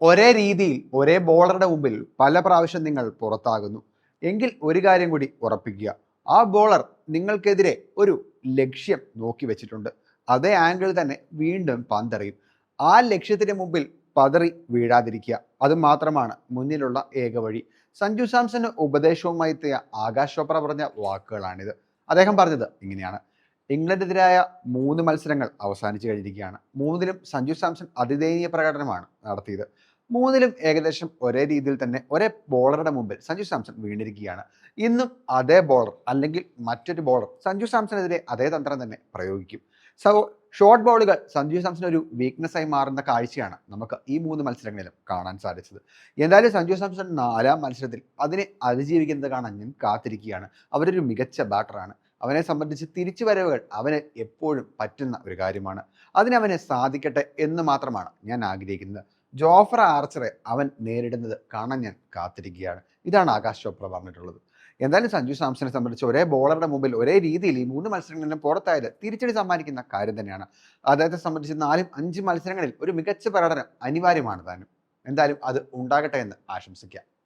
ഒരേ രീതിയിൽ ഒരേ ബോളറുടെ മുമ്പിൽ പല പ്രാവശ്യം നിങ്ങൾ പുറത്താകുന്നു എങ്കിൽ ഒരു കാര്യം കൂടി ഉറപ്പിക്കുക. ആ ബോളർ നിങ്ങൾക്കെതിരെ ഒരു ലക്ഷ്യം നോക്കി വെച്ചിട്ടുണ്ട്. അതേ ആംഗിൾ തന്നെ വീണ്ടും പന്തെറിയും. ആ ലക്ഷ്യത്തിന് മുമ്പിൽ പതറി വീഴാതിരിക്കുക, അത് മാത്രമാണ് മുന്നിലുള്ള ഏക വഴി. സഞ്ജു സാംസന് ഉപദേശവുമായി എത്തിയ ആകാശ് ചോപ്ര പറഞ്ഞ വാക്കുകളാണിത്. അദ്ദേഹം പറഞ്ഞത് ഇങ്ങനെയാണ്: ഇംഗ്ലണ്ടിനെതിരായ 3 മത്സരങ്ങൾ അവസാനിച്ചു കഴിഞ്ഞിരിക്കുകയാണ്. 3ലും സഞ്ജു സാംസൺ അതിദയനീയ പ്രകടനമാണ് നടത്തിയത്. 3ലും ഏകദേശം ഒരേ രീതിയിൽ തന്നെ ഒരേ ബോളറുടെ മുമ്പിൽ സഞ്ജു സാംസൺ വീണിരിക്കുകയാണ്. ഇന്നും അതേ ബോളർ അല്ലെങ്കിൽ മറ്റൊരു ബോളർ സഞ്ജു സാംസണെതിരെ അതേ തന്ത്രം തന്നെ പ്രയോഗിക്കും. സോ ഷോർട്ട് ബോളുകൾ സഞ്ജു സാംസൺ ഒരു വീക്ക്നെസ് ആയി മാറുന്ന കാഴ്ചയാണ് നമുക്ക് ഈ 3 മത്സരങ്ങളിലും കാണാൻ സാധിച്ചത്. എന്തായാലും സഞ്ജു സാംസൺ 4ാം മത്സരത്തിൽ അതിനെ അതിജീവിക്കുന്നത് കാണാൻ ഞാൻ കാത്തിരിക്കുകയാണ്. അവരൊരു മികച്ച ബാറ്ററാണ്. അവനെ സംബന്ധിച്ച് തിരിച്ചുവരവുകൾ അവന് എപ്പോഴും പറ്റുന്ന ഒരു കാര്യമാണ്. അതിനവന് സാധിക്കട്ടെ എന്ന് മാത്രമാണ് ഞാൻ ആഗ്രഹിക്കുന്നത്. ജോഫ്ര ആർച്ചറെ അവൻ നേരിടുന്നത് കാണാൻ ഞാൻ കാത്തിരിക്കുകയാണ്. ഇതാണ് ആകാശ് ചോപ്ര പറഞ്ഞിട്ടുള്ളത്. എന്തായാലും സഞ്ജു സാംസനെ സംബന്ധിച്ച് ഒരേ ബോളറുടെ മുമ്പിൽ ഒരേ രീതിയിൽ ഈ 3 മത്സരങ്ങളിലും പുറത്തായത് തിരിച്ചടി സമ്മാനിക്കുന്ന കാര്യം തന്നെയാണ്. അദ്ദേഹത്തെ സംബന്ധിച്ച് 4, 5 മത്സരങ്ങളിൽ ഒരു മികച്ച പ്രകടനം അനിവാര്യമാണ് താനും. എന്തായാലും അത് ഉണ്ടാകട്ടെ എന്ന് ആശംസിക്കാം.